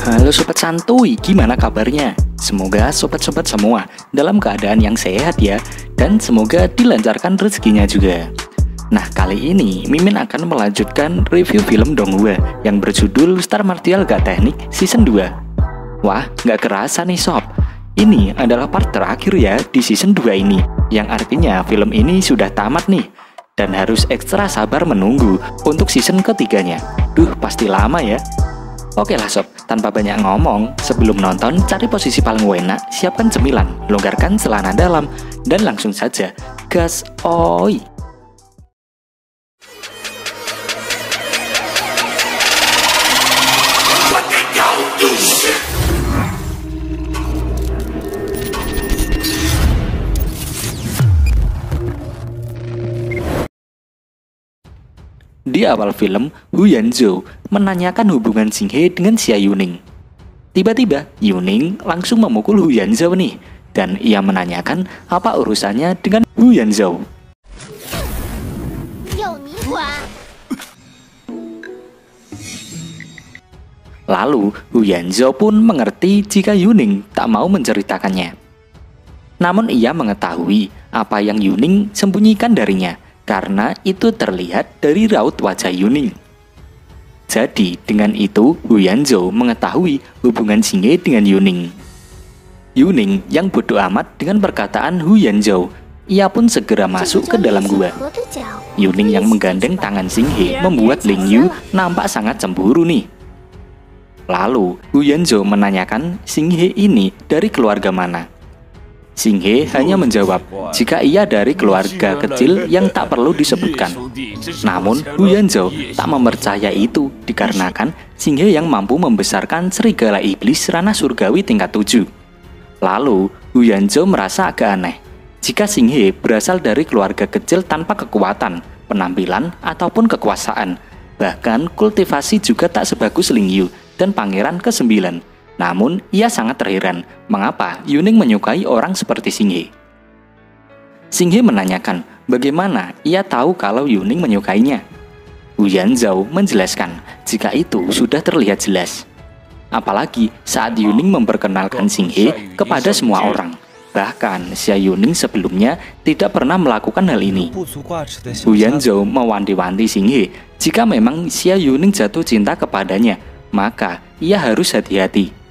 Halo Sobat Santuy, gimana kabarnya? Semoga sobat-sobat semua dalam keadaan yang sehat ya, dan semoga dilancarkan rezekinya juga. Nah, kali ini Mimin akan melanjutkan review film Donghua yang berjudul Star Martial Ga Teknik Season 2. Wah, nggak kerasa nih sob, ini adalah part terakhir ya di Season 2 ini, yang artinya film ini sudah tamat nih, dan harus ekstra sabar menunggu untuk season ketiganya. Duh, pasti lama ya. Oke lah sob, tanpa banyak ngomong, sebelum nonton cari posisi paling enak, siapkan cemilan, longgarkan celana dalam, dan langsung saja gas oi. Di awal film, Hu Yanzhou menanyakan hubungan Xinghe dengan Xia Yuning. Tiba-tiba, Yuning langsung memukul Hu Yanzhou nih, dan ia menanyakan apa urusannya dengan Hu Yanzhou. Lalu, Hu Yanzhou pun mengerti jika Yuning tak mau menceritakannya. Namun ia mengetahui apa yang Yuning sembunyikan darinya, karena itu terlihat dari raut wajah Yuning. Jadi, dengan itu, Hu Yanzhou mengetahui hubungan Xinghe dengan Yuning. Yuning yang bodoh amat dengan perkataan Hu Yanzhou, ia pun segera masuk ke dalam gua. Yuning yang menggandeng tangan Xinghe membuat Ling Yu nampak sangat cemburu nih. Lalu, Hu Yanzhou menanyakan Xinghe ini dari keluarga mana. Xinghe hanya menjawab jika ia dari keluarga kecil yang tak perlu disebutkan. Namun Hu Yanzhou tak mempercayai itu dikarenakan Xinghe yang mampu membesarkan serigala iblis ranah surgawi tingkat 7. Lalu Hu Yanzhou merasa agak aneh jika Xinghe berasal dari keluarga kecil tanpa kekuatan, penampilan, ataupun kekuasaan. Bahkan kultivasi juga tak sebagus Ling Yu dan Pangeran ke-9. Namun, ia sangat terheran mengapa Yuning menyukai orang seperti Xinghe. Xinghe menanyakan bagaimana ia tahu kalau Yuning menyukainya. Hu Yanzhou menjelaskan jika itu sudah terlihat jelas. Apalagi saat Yuning memperkenalkan Xinghe kepada semua orang. Bahkan Xia Yuning sebelumnya tidak pernah melakukan hal ini. Hu Yanzhou mewanti-wanti Xinghe jika memang Xia Yuning jatuh cinta kepadanya, maka ia harus hati-hati.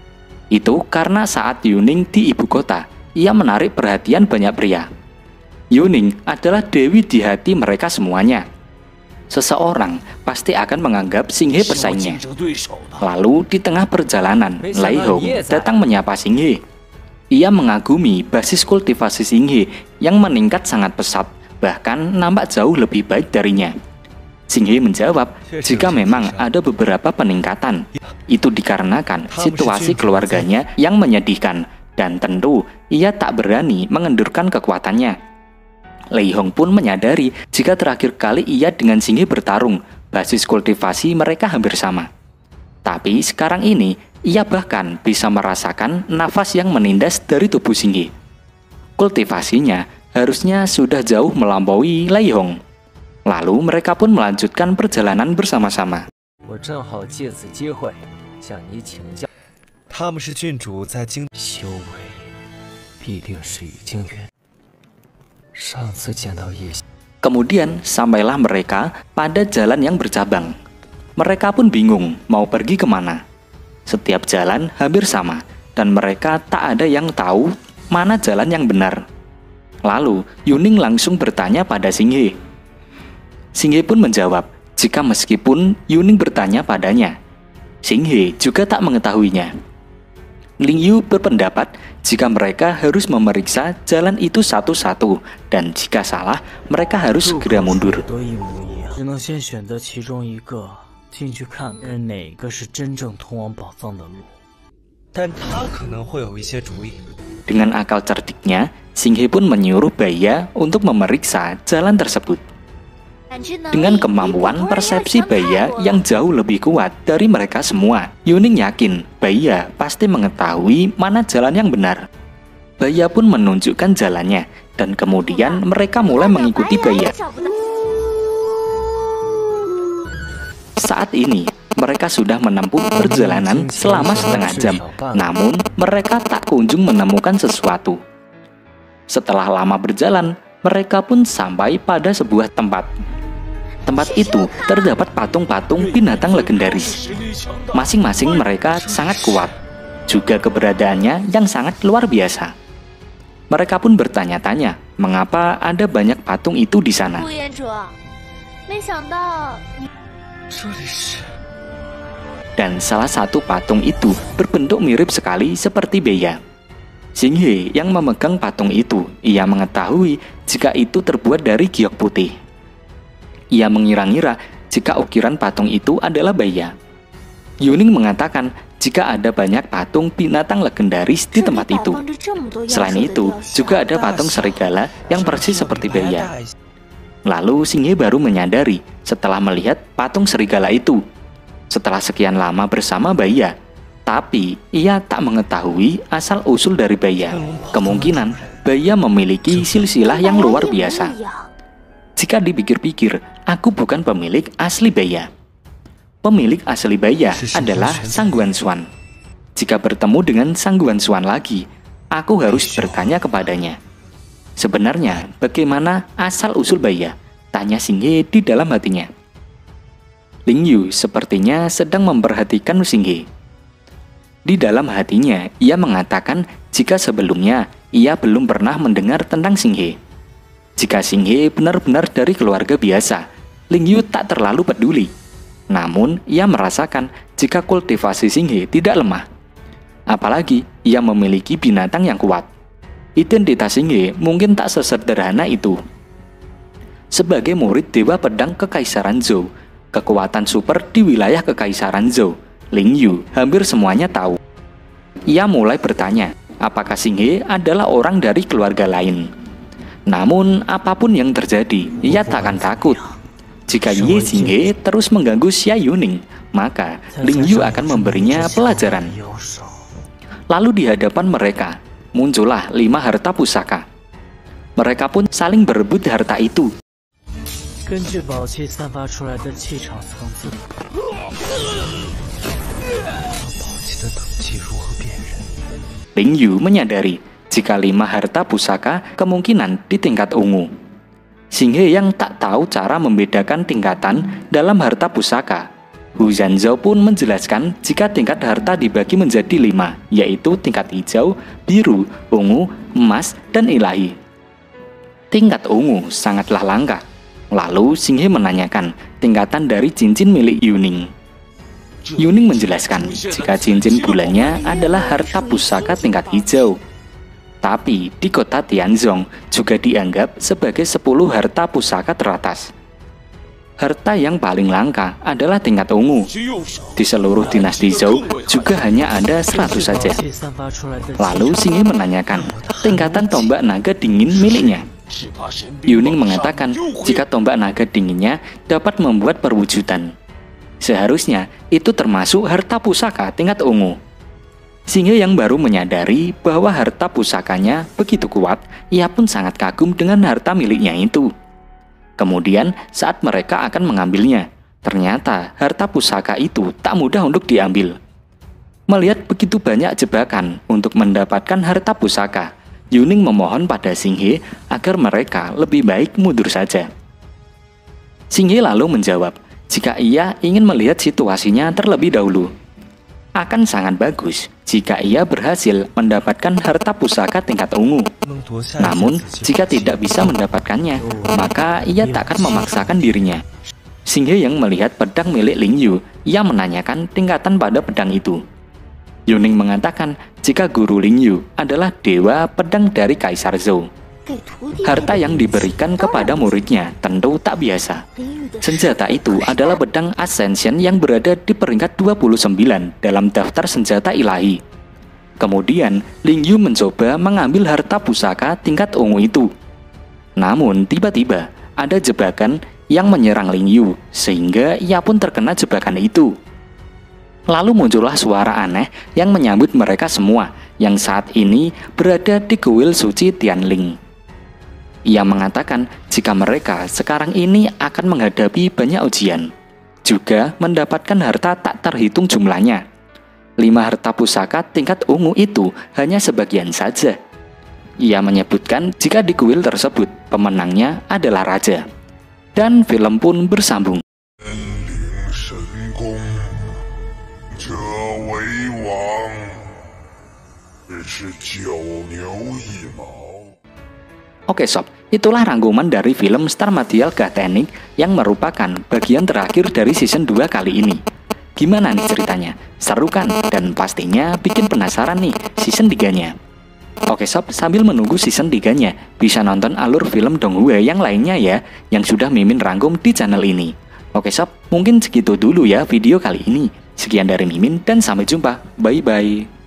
Itu karena saat Yuning di ibu kota, ia menarik perhatian banyak pria. Yuning adalah dewi di hati mereka semuanya. Seseorang pasti akan menganggap Xinghe pesaingnya. Lalu di tengah perjalanan, Lai Hong datang menyapa Xinghe. Ia mengagumi basis kultivasi Xinghe yang meningkat sangat pesat, bahkan nampak jauh lebih baik darinya. Xinghe menjawab jika memang ada beberapa peningkatan. Itu dikarenakan situasi keluarganya yang menyedihkan, dan tentu ia tak berani mengendurkan kekuatannya. Lei Hong pun menyadari jika terakhir kali ia dengan Xinghe bertarung, basis kultivasi mereka hampir sama. Tapi sekarang ini, ia bahkan bisa merasakan nafas yang menindas dari tubuh Xinghe. Kultivasinya harusnya sudah jauh melampaui Lei Hong. Lalu mereka pun melanjutkan perjalanan bersama-sama. Kemudian sampailah mereka pada jalan yang bercabang. Mereka pun bingung mau pergi kemana. Setiap jalan hampir sama, dan mereka tak ada yang tahu mana jalan yang benar. Lalu Yuning langsung bertanya pada Xinghe. Xinghe pun menjawab jika meskipun Yuning bertanya padanya, Xinghe juga tak mengetahuinya. Ling Yu berpendapat jika mereka harus memeriksa jalan itu satu-satu, dan jika salah, mereka harus segera mundur. Dengan akal cerdiknya, Xinghe pun menyuruh Baiya untuk memeriksa jalan tersebut. Dengan kemampuan persepsi Baiya yang jauh lebih kuat dari mereka semua, Yuning yakin Baiya pasti mengetahui mana jalan yang benar. Baiya pun menunjukkan jalannya, dan kemudian mereka mulai mengikuti Baiya. Saat ini, mereka sudah menempuh perjalanan selama setengah jam, namun mereka tak kunjung menemukan sesuatu. Setelah lama berjalan, mereka pun sampai pada sebuah tempat. Tempat itu terdapat patung-patung binatang legendaris. Masing-masing mereka sangat kuat, juga keberadaannya yang sangat luar biasa. Mereka pun bertanya-tanya, mengapa ada banyak patung itu di sana. Dan salah satu patung itu berbentuk mirip sekali seperti Beya. Xinghe yang memegang patung itu, ia mengetahui jika itu terbuat dari giok putih. Ia mengira-ngira jika ukiran patung itu adalah Beya. Yuning mengatakan jika ada banyak patung binatang legendaris di tempat itu. Selain itu, juga ada patung serigala yang persis seperti Beya. Lalu Xinghe baru menyadari setelah melihat patung serigala itu. Setelah sekian lama bersama Beya, tapi ia tak mengetahui asal-usul dari Beya. Kemungkinan Beya memiliki silsilah yang luar biasa. Jika dipikir-pikir, aku bukan pemilik asli Beya. Pemilik asli Beya adalah Sang Guanshuan. Jika bertemu dengan Sang Guanshuan lagi, aku harus bertanya kepadanya. Sebenarnya, bagaimana asal-usul Beya? Tanya Xinghe di dalam hatinya. Ling Yu sepertinya sedang memperhatikan Xinghe. Di dalam hatinya, ia mengatakan jika sebelumnya ia belum pernah mendengar tentang Xinghe. Jika Xinghe benar-benar dari keluarga biasa, Ling Yu tak terlalu peduli. Namun, ia merasakan jika kultivasi Xinghe tidak lemah. Apalagi, ia memiliki binatang yang kuat. Identitas Xinghe mungkin tak sesederhana itu. Sebagai murid Dewa Pedang Kekaisaran Zhou, kekuatan super di wilayah Kekaisaran Zhou, Ling Yu hampir semuanya tahu. Ia mulai bertanya, apakah Xinghe adalah orang dari keluarga lain. Namun, apapun yang terjadi, ia tak akan takut. Jika Ye Xinghe terus mengganggu Xia Yuning, maka Ling Yu akan memberinya pelajaran. Lalu di hadapan mereka, muncullah 5 harta pusaka. Mereka pun saling berebut harta itu. Ling Yu menyadari jika 5 harta pusaka kemungkinan di tingkat ungu. Xinghe yang tak tahu cara membedakan tingkatan dalam harta pusaka. Hu Zhanzhou pun menjelaskan jika tingkat harta dibagi menjadi 5, yaitu tingkat hijau, biru, ungu, emas, dan ilahi. Tingkat ungu sangatlah langka. Lalu Xinghe menanyakan tingkatan dari cincin milik Yuning. Yuning menjelaskan jika cincin bulannya adalah harta pusaka tingkat hijau. Tapi di kota Tianzong juga dianggap sebagai 10 harta pusaka teratas. Harta yang paling langka adalah tingkat ungu. Di seluruh dinasti Zhou juga hanya ada 100 saja. Lalu Xinghe menanyakan tingkatan tombak naga dingin miliknya. Yuning mengatakan jika tombak naga dinginnya dapat membuat perwujudan. Seharusnya itu termasuk harta pusaka tingkat ungu. Xinghe yang baru menyadari bahwa harta pusakanya begitu kuat, ia pun sangat kagum dengan harta miliknya itu. Kemudian saat mereka akan mengambilnya, ternyata harta pusaka itu tak mudah untuk diambil. Melihat begitu banyak jebakan untuk mendapatkan harta pusaka, Yuning memohon pada Xinghe agar mereka lebih baik mundur saja. Xinghe lalu menjawab, jika ia ingin melihat situasinya terlebih dahulu. Akan sangat bagus jika ia berhasil mendapatkan harta pusaka tingkat ungu. Namun, jika tidak bisa mendapatkannya, maka ia tak akan memaksakan dirinya. Xinghe yang melihat pedang milik Ling Yu, ia menanyakan tingkatan pada pedang itu. Yuning mengatakan jika guru Ling Yu adalah dewa pedang dari Kaisar Zhou. Harta yang diberikan kepada muridnya tentu tak biasa. Senjata itu adalah pedang Ascension yang berada di peringkat 29 dalam daftar senjata ilahi. Kemudian, Ling Yu mencoba mengambil harta pusaka tingkat ungu itu. Namun, tiba-tiba ada jebakan yang menyerang Ling Yu, sehingga ia pun terkena jebakan itu. Lalu muncullah suara aneh yang menyambut mereka semua yang saat ini berada di kuil suci Tianling. Ia mengatakan jika mereka sekarang ini akan menghadapi banyak ujian. juga mendapatkan harta tak terhitung jumlahnya. 5 harta pusaka tingkat ungu itu hanya sebagian saja. Ia menyebutkan jika di kuil tersebut pemenangnya adalah raja. Dan film pun bersambung. Oke sob, itulah rangkuman dari film Starmadial Gathénik yang merupakan bagian terakhir dari season 2 kali ini. Gimana nih ceritanya? Seru kan? Dan pastinya bikin penasaran nih season 3-nya. Oke sob, sambil menunggu season 3-nya, bisa nonton alur film Donghue yang lainnya ya, yang sudah Mimin rangkum di channel ini. Oke sob, mungkin segitu dulu ya video kali ini. Sekian dari Mimin dan sampai jumpa. Bye-bye.